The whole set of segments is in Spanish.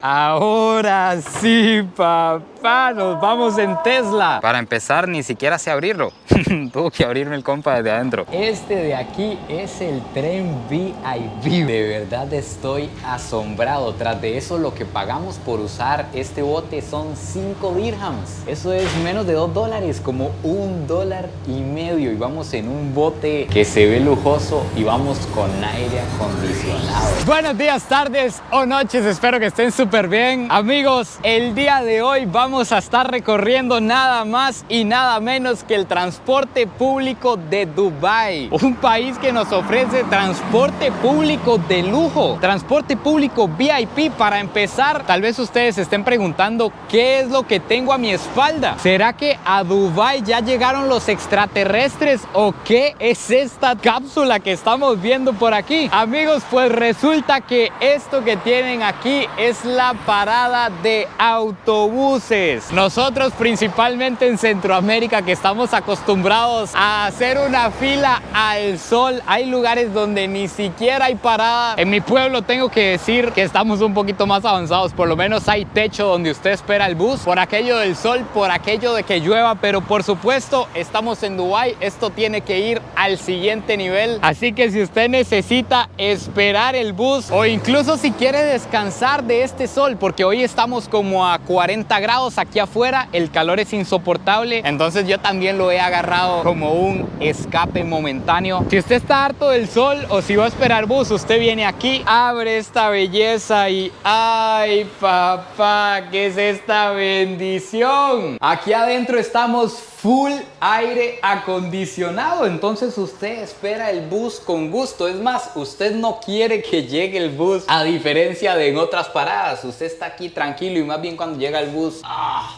Ahora sí, papá, nos vamos en Tesla. Para empezar, ni siquiera sé abrirlo. Tuvo que abrirme el compa desde adentro. Este de aquí es el tren VIP. De verdad estoy asombrado. Tras de eso, lo que pagamos por usar este bote son 5 dirhams. Eso es menos de $2, como $1.50. Y vamos en un bote que se ve lujoso y vamos con aire acondicionado. Buenos días, tardes o noches. Espero que estén súper bien. Amigos, el día de hoy vamos a estar recorriendo nada más y nada menos que el transporte público de Dubái. Un país que nos ofrece transporte público de lujo, transporte público VIP. Para empezar, tal vez ustedes se estén preguntando qué es lo que tengo a mi espalda. ¿Será que a Dubái ya llegaron los extraterrestres o qué es esta cápsula que estamos viendo por aquí? Amigos, pues resulta que esto que tienen aquí es la parada de autobuses. Nosotros, principalmente en Centroamérica, que estamos acostumbrados a hacer una fila al sol, hay lugares donde ni siquiera hay parada. En mi pueblo tengo que decir que estamos un poquito más avanzados. Por lo menos hay techo donde usted espera el bus, por aquello del sol, por aquello de que llueva. Pero por supuesto, estamos en Dubái. Esto tiene que ir al siguiente nivel. Así que si usted necesita esperar el bus o incluso si quiere descansar de este sol, porque hoy estamos como a 40 grados aquí afuera, el calor es insoportable, entonces yo también lo he agarrado como un escape momentáneo. Si usted está harto del sol o si va a esperar bus, usted viene aquí, abre esta belleza y ¡ay, papá! ¿Qué es esta bendición? Aquí adentro estamos full aire acondicionado, entonces usted espera el bus con gusto. Es más, usted no quiere que llegue el bus, a diferencia de en otras paradas. Usted está aquí tranquilo y más bien cuando llega el bus,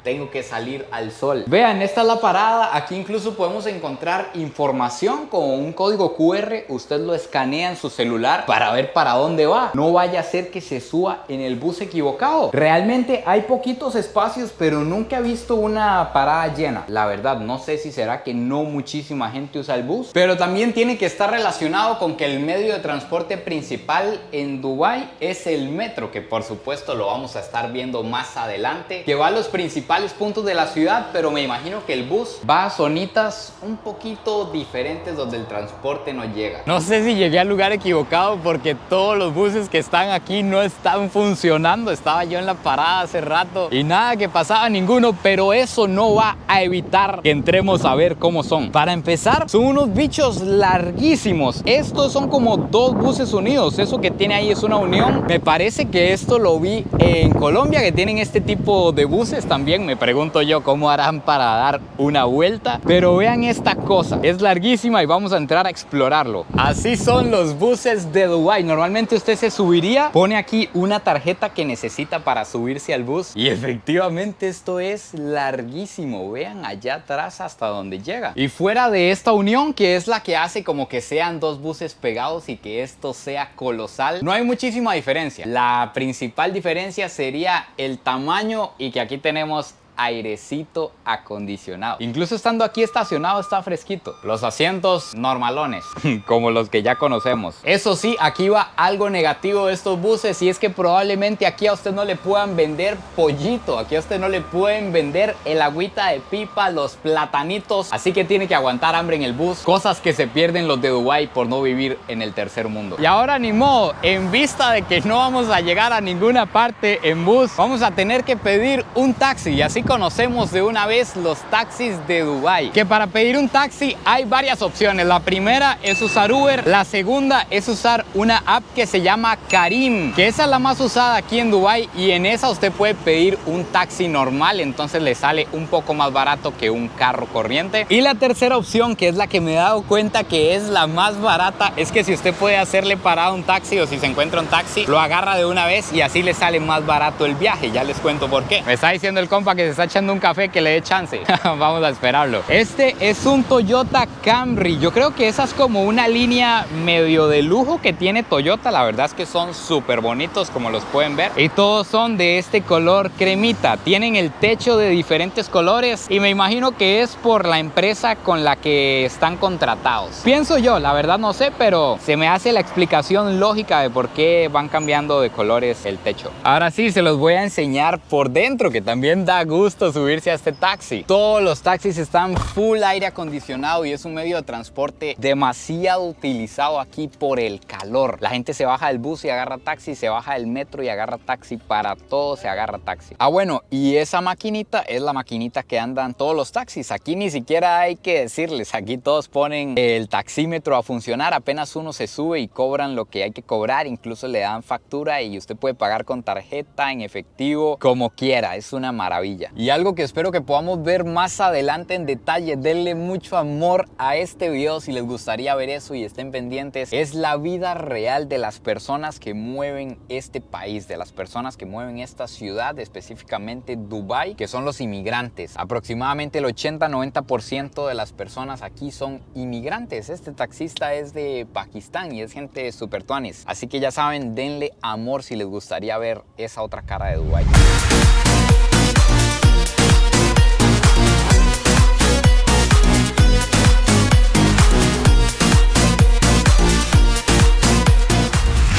tengo que salir al sol. Vean, esta es la parada. Aquí incluso podemos encontrar información con un código QR. Usted lo escanea en su celular para ver para dónde va. No vaya a ser que se suba en el bus equivocado. Realmente hay poquitos espacios, pero nunca he visto una parada llena, la verdad. No sé si será que no muchísima gente usa el bus, pero también tiene que estar relacionado con que el medio de transporte principal en Dubái es el metro, que por supuesto lo vamos a estar viendo más adelante, que va a los principales puntos de la ciudad, pero me imagino que el bus va a zonitas un poquito diferentes donde el transporte no llega. No sé si llegué al lugar equivocado porque todos los buses que están aquí no están funcionando. Estaba yo en la parada hace rato y nada que pasaba ninguno, pero eso no va a evitar que entremos a ver cómo son. Para empezar, son unos bichos larguísimos. Estos son como dos buses unidos. Eso que tiene ahí es una unión. Me parece que esto lo vi en Colombia, que tienen este tipo de buses también. Me pregunto yo cómo harán para dar una vuelta. Pero vean esta cosa. Es larguísima y vamos a entrar a explorarlo. Así son los buses de Dubái. Normalmente usted se subiría, pone aquí una tarjeta que necesita para subirse al bus. Y efectivamente esto es larguísimo. Vean allá atrás hasta donde llega. Y fuera de esta unión, que es la que hace como que sean dos buses pegados y que esto sea colosal, no hay muchísima diferencia. La principal diferencia sería el tamaño y que aquí tenemos airecito acondicionado. Incluso estando aquí estacionado está fresquito. Los asientos normalones, como los que ya conocemos. Eso sí, aquí va algo negativo de estos buses y es que probablemente aquí a usted no le puedan vender pollito. Aquí a usted no le pueden vender el agüita de pipa, los platanitos. Así que tiene que aguantar hambre en el bus. Cosas que se pierden los de Dubái por no vivir en el tercer mundo. Y ahora ni modo, en vista de que no vamos a llegar a ninguna parte en bus, vamos a tener que pedir un taxi. Y así conocemos de una vez los taxis de Dubái. Que para pedir un taxi hay varias opciones. La primera es usar Uber. La segunda es usar una app que se llama Careem, que esa es la más usada aquí en Dubái. Y en esa usted puede pedir un taxi normal. Entonces le sale un poco más barato que un carro corriente. Y la tercera opción, que es la que me he dado cuenta que es la más barata, es que si usted puede hacerle parada a un taxi o si se encuentra un taxi, lo agarra de una vez y así le sale más barato el viaje. Ya les cuento por qué. Me está diciendo el compa que se está echando un café, que le dé chance. Vamos a esperarlo. Este es un Toyota Camry. Yo creo que esa es como una línea medio de lujo que tiene Toyota. La verdad es que son súper bonitos, como los pueden ver. Y todos son de este color cremita. Tienen el techo de diferentes colores y me imagino que es por la empresa con la que están contratados. Pienso yo, la verdad no sé, pero se me hace la explicación lógica de por qué van cambiando de colores el techo. Ahora sí, se los voy a enseñar por dentro, que también da gusto subirse a este taxi. Todos los taxis están full aire acondicionado y es un medio de transporte demasiado utilizado aquí por el calor. La gente se baja del bus y agarra taxi, se baja del metro y agarra taxi, para todo se agarra taxi. Ah, bueno, y esa maquinita es la maquinita que andan todos los taxis. Aquí ni siquiera hay que decirles, aquí todos ponen el taxímetro a funcionar, apenas uno se sube y cobran lo que hay que cobrar, incluso le dan factura y usted puede pagar con tarjeta, en efectivo, como quiera. Es una maravilla. Y algo que espero que podamos ver más adelante en detalle, denle mucho amor a este video si les gustaría ver eso y estén pendientes, es la vida real de las personas que mueven este país, de las personas que mueven esta ciudad, específicamente Dubái, que son los inmigrantes. Aproximadamente el 80-90% de las personas aquí son inmigrantes. Este taxista es de Pakistán y es gente super tuanis. Así que ya saben, denle amor si les gustaría ver esa otra cara de Dubái.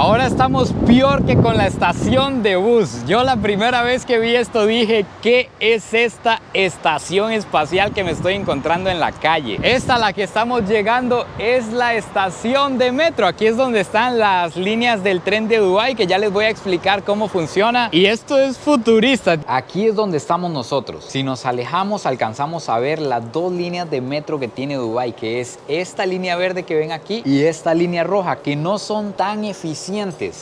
Ahora estamos peor que con la estación de bus. Yo la primera vez que vi esto dije, ¿qué es esta estación espacial que me estoy encontrando en la calle? Esta a la que estamos llegando es la estación de metro. Aquí es donde están las líneas del tren de Dubái, que ya les voy a explicar cómo funciona. Y esto es futurista. Aquí es donde estamos nosotros. Si nos alejamos, alcanzamos a ver las dos líneas de metro que tiene Dubái, que es esta línea verde que ven aquí y esta línea roja, que no son tan eficientes.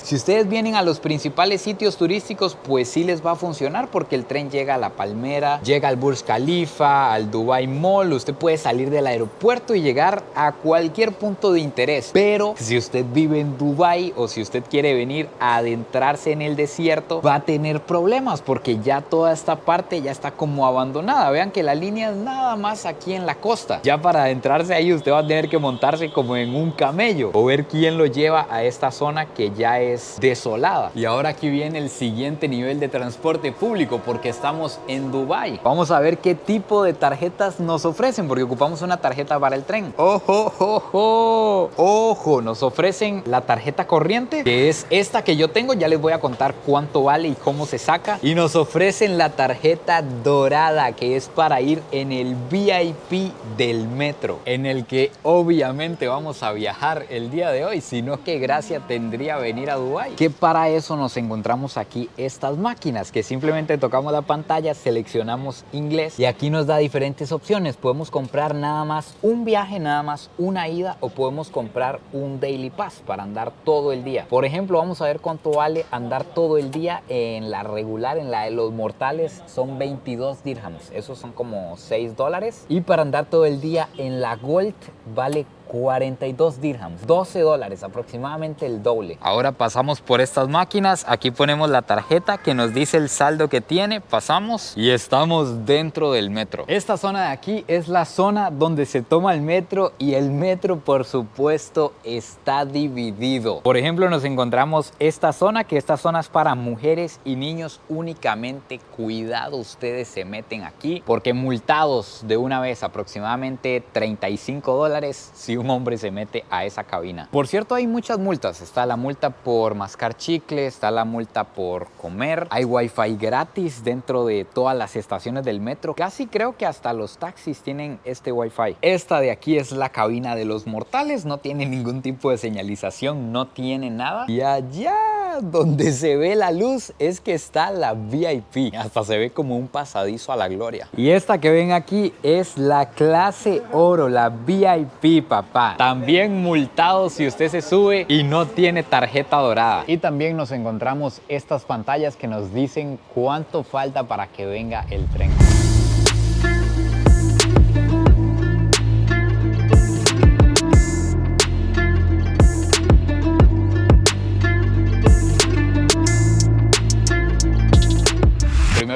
Si ustedes vienen a los principales sitios turísticos, pues sí les va a funcionar, porque el tren llega a La Palmera, llega al Burj Khalifa, al Dubai Mall. Usted puede salir del aeropuerto y llegar a cualquier punto de interés. Pero si usted vive en Dubái o si usted quiere venir a adentrarse en el desierto, va a tener problemas, porque ya toda esta parte ya está como abandonada. Vean que la línea es nada más aquí en la costa. Ya para adentrarse ahí usted va a tener que montarse como en un camello o ver quién lo lleva a esta zona que ya es desolada. Y ahora aquí viene el siguiente nivel de transporte público, porque estamos en Dubái. Vamos a ver qué tipo de tarjetas nos ofrecen, porque ocupamos una tarjeta para el tren. ¡Ojo, ojo! ¡Ojo! Nos ofrecen la tarjeta corriente, que es esta que yo tengo. Ya les voy a contar cuánto vale y cómo se saca. Y nos ofrecen la tarjeta dorada, que es para ir en el VIP del metro, en el que obviamente vamos a viajar el día de hoy. Si no, qué gracia tendría venir a Dubái. Que para eso nos encontramos aquí estas máquinas, que simplemente tocamos la pantalla, seleccionamos inglés y aquí nos da diferentes opciones. Podemos comprar nada más un viaje, nada más una ida, o podemos comprar un Daily Pass para andar todo el día. Por ejemplo, vamos a ver cuánto vale andar todo el día en la regular. En la de los mortales son 22 dirhams, esos son como $6. Y para andar todo el día en la Gold vale 42 dirhams, $12, aproximadamente el doble. Ahora pasamos por estas máquinas, aquí ponemos la tarjeta que nos dice el saldo que tiene, pasamos y estamos dentro del metro. Esta zona de aquí es la zona donde se toma el metro, y el metro, por supuesto, está dividido. Por ejemplo, nos encontramos esta zona, que esta zona es para mujeres y niños únicamente. Cuidado, ustedes se meten aquí, porque multados de una vez, aproximadamente $35 si un hombre se mete a esa cabina. Por cierto, hay muchas multas. Está la multa por mascar chicle, está la multa por comer, hay wifi gratis dentro de todas las estaciones del metro. Casi creo que hasta los taxis tienen este wifi. Esta de aquí es la cabina de los mortales, no tiene ningún tipo de señalización, no tiene nada. Y allá donde se ve la luz es que está la VIP, hasta se ve como un pasadizo a la gloria. Y esta que ven aquí es la clase oro, la VIP, papá. También multado si usted se sube y no tiene tarjeta dorada. Y también nos encontramos estas pantallas que nos dicen cuánto falta para que venga el tren.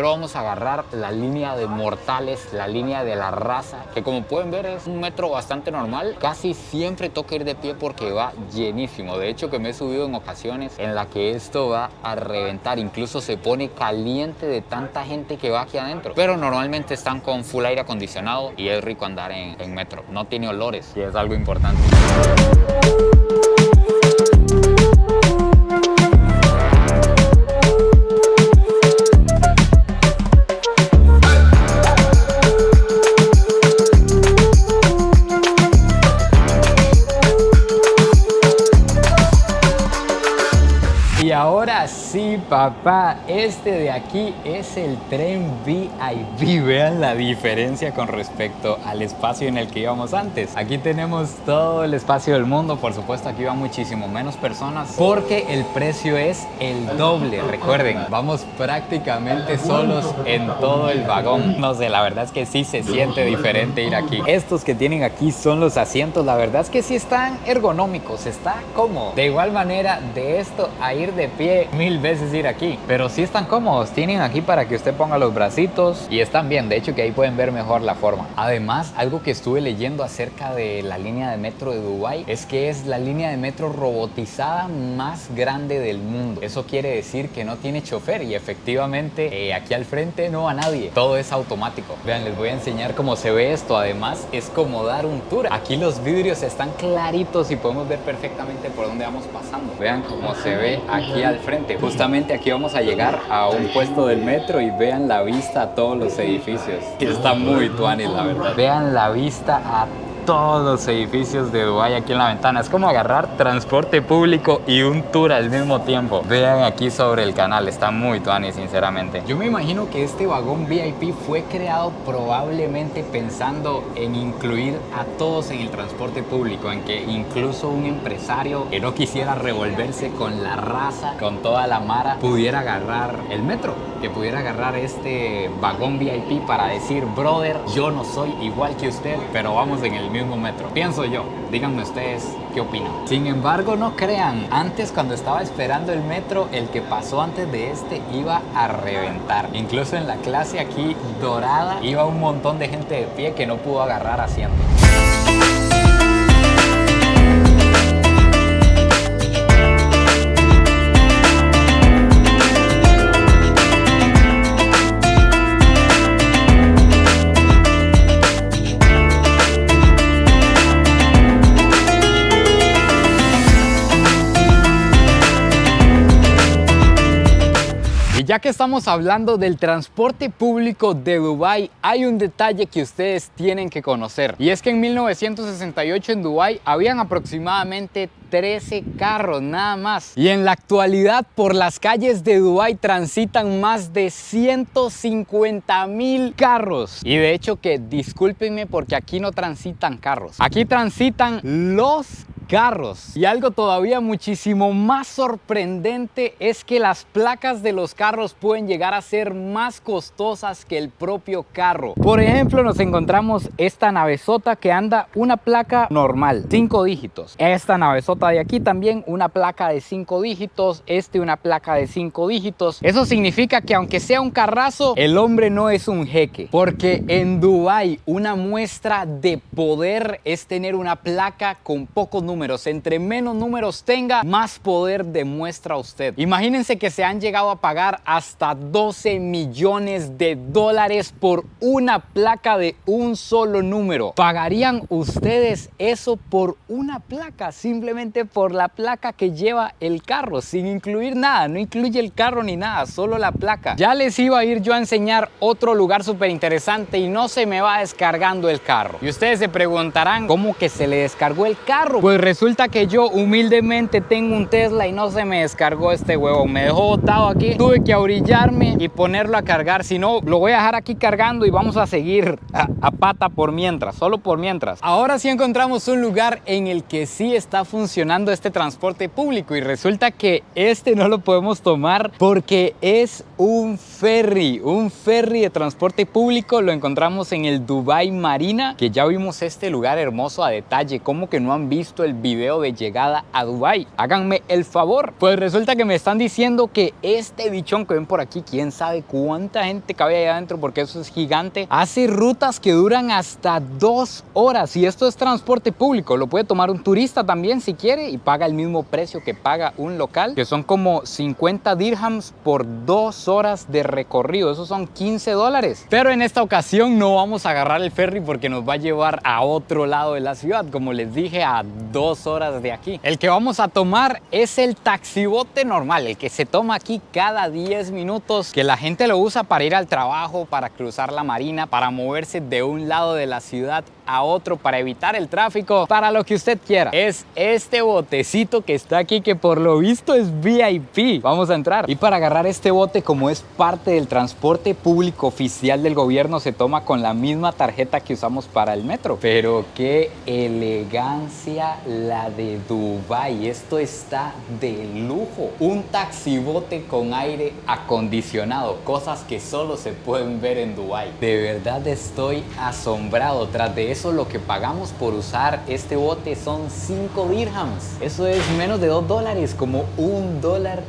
primero vamos a agarrar la línea de mortales, la línea de la raza, que como pueden ver es un metro bastante normal. Casi siempre toca ir de pie porque va llenísimo. De hecho que me he subido en ocasiones en la que esto va a reventar, incluso se pone caliente de tanta gente que va aquí adentro, pero normalmente están con full aire acondicionado y es rico andar en metro, no tiene olores y es algo importante. Y ahora sí, papá, este de aquí es el tren VIP. Vean la diferencia con respecto al espacio en el que íbamos antes. Aquí tenemos todo el espacio del mundo. Por supuesto, aquí van muchísimo menos personas porque el precio es el doble. Recuerden, vamos prácticamente solos en todo el vagón. No sé, la verdad es que sí se siente diferente ir aquí. Estos que tienen aquí son los asientos. La verdad es que sí están ergonómicos, está cómodo. De igual manera, de esto a ir de pie, 1000 veces ir aquí, pero sí están cómodos. Tienen aquí para que usted ponga los bracitos y están bien, de hecho que ahí pueden ver mejor la forma. Además, algo que estuve leyendo acerca de la línea de metro de Dubái es que es la línea de metro robotizada más grande del mundo. Eso quiere decir que no tiene chofer y efectivamente aquí al frente no va nadie, todo es automático. Vean, les voy a enseñar cómo se ve esto. Además es como dar un tour. Aquí los vidrios están claritos y podemos ver perfectamente por dónde vamos pasando. Vean cómo se ve aquí al frente. Justamente aquí vamos a llegar a un puesto del metro y vean la vista a todos los edificios. Está muy tuanis, la verdad. Vean la vista a todos los edificios de Dubái aquí en la ventana. Es como agarrar transporte público y un tour al mismo tiempo. Vean aquí sobre el canal, está muy tuanis, sinceramente. Yo me imagino que este vagón VIP fue creado probablemente pensando en incluir a todos en el transporte público, en que incluso un empresario que no quisiera revolverse con la raza, con toda la mara, pudiera agarrar el metro, que pudiera agarrar este vagón VIP para decir, brother, yo no soy igual que usted, pero vamos en el mismo metro. Pienso yo. Díganme ustedes qué opinan. Sin embargo, no crean. Antes, cuando estaba esperando el metro, el que pasó antes de este iba a reventar. Incluso en la clase aquí dorada iba un montón de gente de pie que no pudo agarrar asiento. Ya que estamos hablando del transporte público de Dubái, hay un detalle que ustedes tienen que conocer. Y es que en 1968 en Dubái habían aproximadamente 13 carros nada más. Y en la actualidad por las calles de Dubái transitan más de 150.000 carros. Y de hecho que discúlpenme porque aquí no transitan carros. Aquí transitan los carros. Y algo todavía muchísimo más sorprendente es que las placas de los carros pueden llegar a ser más costosas que el propio carro. Por ejemplo, nos encontramos esta navezota que anda una placa normal, 5 dígitos. Esta navezota de aquí también una placa de 5 dígitos. Una placa de 5 dígitos. Eso significa que aunque sea un carrazo, el hombre no es un jeque. Porque en Dubái una muestra de poder es tener una placa con pocos números. Entre menos números tenga, más poder demuestra usted. Imagínense que se han llegado a pagar hasta 12 millones de dólares por una placa de un solo número. ¿Pagarían ustedes eso por una placa? Simplemente por la placa que lleva el carro, sin incluir nada. No incluye el carro ni nada, solo la placa. Ya les iba a ir yo a enseñar otro lugar súper interesante y no se me va descargando el carro. Y ustedes se preguntarán, ¿cómo que se le descargó el carro? Pues resulta que yo humildemente tengo un Tesla y no se me descargó este huevón. Me dejó botado aquí. Tuve que ahorillarme y ponerlo a cargar. Si no, lo voy a dejar aquí cargando y vamos a seguir a pata por mientras. Solo por mientras. Ahora sí encontramos un lugar en el que sí está funcionando este transporte público. Y resulta que este no lo podemos tomar porque es un ferry de transporte público. Lo encontramos en el Dubai Marina, que ya vimos este lugar hermoso a detalle. ¿Cómo que no han visto el video de llegada a Dubai? Háganme el favor. Pues resulta que me están diciendo que este bichón que ven por aquí, quién sabe cuánta gente cabe allá adentro porque eso es gigante, hace rutas que duran hasta 2 horas. Y esto es transporte público, lo puede tomar un turista también si quiere y paga el mismo precio que paga un local, que son como 50 dirhams por 2 horas de recorrido. Esos son 15 dólares. Pero en esta ocasión no vamos a agarrar el ferry porque nos va a llevar a otro lado de la ciudad, como les dije, a 2 horas de aquí. El que vamos a tomar es el taxibote normal, el que se toma aquí cada 10 minutos, que la gente lo usa para ir al trabajo, para cruzar la marina, para moverse de un lado de la ciudad a otro, para evitar el tráfico, para lo que usted quiera. Es este botecito que está aquí, que por lo visto es VIP. Vamos a entrar. Y para agarrar este bote, como es parte del transporte público oficial del gobierno, se toma con la misma tarjeta que usamos para el metro. Pero qué elegancia la de Dubai. Esto está de lujo. Un taxibote con aire acondicionado, cosas que solo se pueden ver en Dubai. De verdad estoy asombrado. Tras de eso, lo que pagamos por usar este bote son 5 dirhams. Eso es menos de 2 dólares, como $1.50.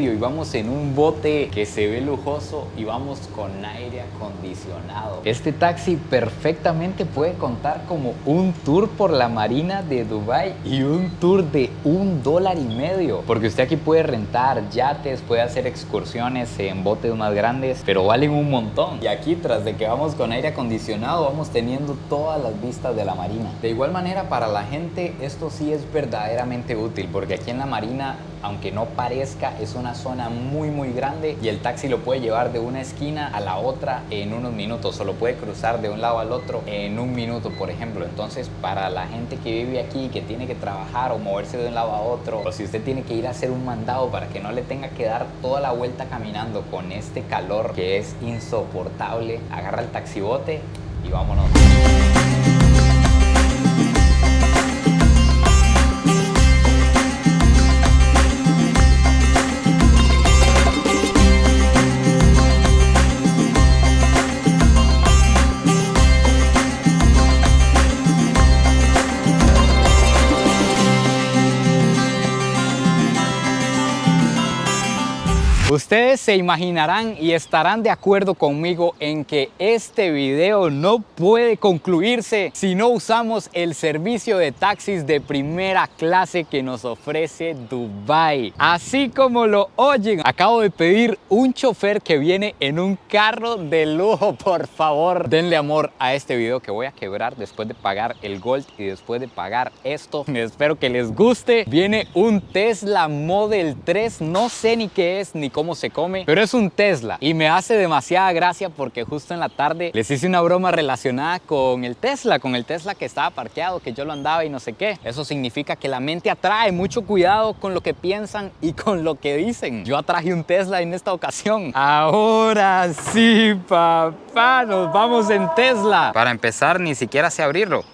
Y vamos en un bote que se ve lujoso y vamos con aire acondicionado. Este taxi perfectamente puede contar como un tour por la marina de Dubai y un tour de $1.50, porque usted aquí puede rentar yates, puede hacer excursiones en botes más grandes, pero valen un montón. Y aquí, tras de que vamos con aire acondicionado, vamos teniendo todas las vistas de la marina. De igual manera, para la gente esto sí es verdaderamente útil, porque aquí en la marina, aunque no parezca, es una zona muy grande y el taxi lo puede llevar de una esquina a la otra en unos minutos, o lo puede cruzar de un lado al otro en 1 minuto, por ejemplo. Entonces, para la gente que vive aquí, que tiene que trabajar o moverse de un lado a otro, o si usted tiene que ir a hacer un mandado para que no le tenga que dar toda la vuelta caminando con este calor que es insoportable, agarra el taxibote y vámonos. Ustedes se imaginarán y estarán de acuerdo conmigo en que este video no puede concluirse si no usamos el servicio de taxis de primera clase que nos ofrece Dubai. Así como lo oyen, acabo de pedir un chofer que viene en un carro de lujo. Por favor, denle amor a este video que voy a quebrar después de pagar el Gold y después de pagar esto. Espero que les guste. Viene un Tesla Model 3, no sé ni qué es ni cómo se come, pero es un Tesla y me hace demasiada gracia porque justo en la tarde les hice una broma relacionada con el Tesla que estaba parqueado, que yo lo andaba y no sé qué. Eso significa que la mente atrae. Mucho cuidado con lo que piensan y con lo que dicen. Yo atraje un Tesla en esta ocasión. Ahora sí, papá, nos vamos en Tesla. Para empezar, ni siquiera sé abrirlo.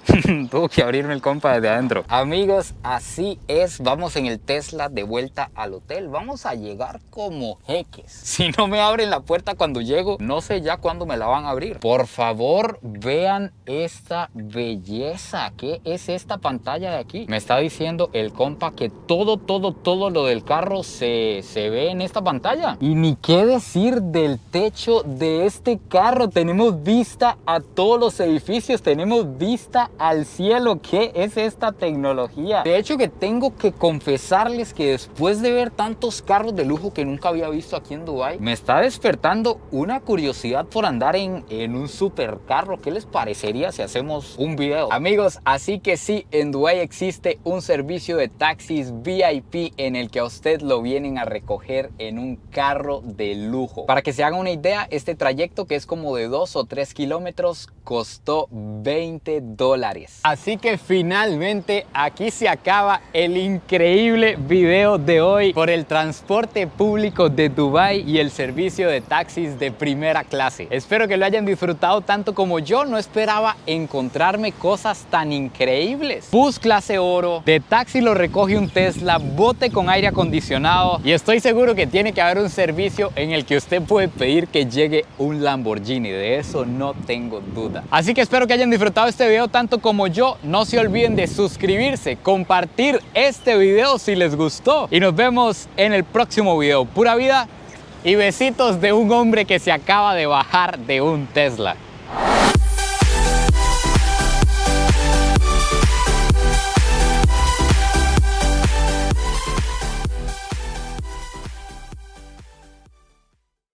Tuvo que abrirme el compa desde adentro. Amigos, así es. Vamos en el Tesla de vuelta al hotel. Vamos a llegar como jeques. Si no me abren la puerta cuando llego, no sé ya cuándo me la van a abrir. Por favor, vean esta belleza. ¿Qué es esta pantalla de aquí? Me está diciendo el compa que todo lo del carro se ve en esta pantalla. Y ni qué decir del techo de este carro. Tenemos vista a todos los edificios, tenemos vista al cielo. ¿Qué es esta tecnología? De hecho, que tengo que confesarles que después de ver tantos carros de lujo que nunca había visto aquí en Dubai, me está despertando una curiosidad por andar en un supercarro. ¿Qué les parecería si hacemos un video? Amigos, así que sí, en Dubai existe un servicio de taxis VIP en el que a usted lo vienen a recoger en un carro de lujo. Para que se hagan una idea, este trayecto, que es como de 2 o 3 kilómetros, costó 20 dólares. Así que finalmente aquí se acaba el increíble video de hoy por el transporte público de Dubái y el servicio de taxis de primera clase. Espero que lo hayan disfrutado tanto como yo. No esperaba encontrarme cosas tan increíbles. Bus clase oro, de taxi lo recoge un Tesla, bote con aire acondicionado y estoy seguro que tiene que haber un servicio en el que usted puede pedir que llegue un Lamborghini. De eso no tengo duda. Así que espero que hayan disfrutado este video tanto como yo. No se olviden de suscribirse, compartir este video si les gustó y nos vemos en el próximo video. Pura vida y besitos de un hombre que se acaba de bajar de un Tesla.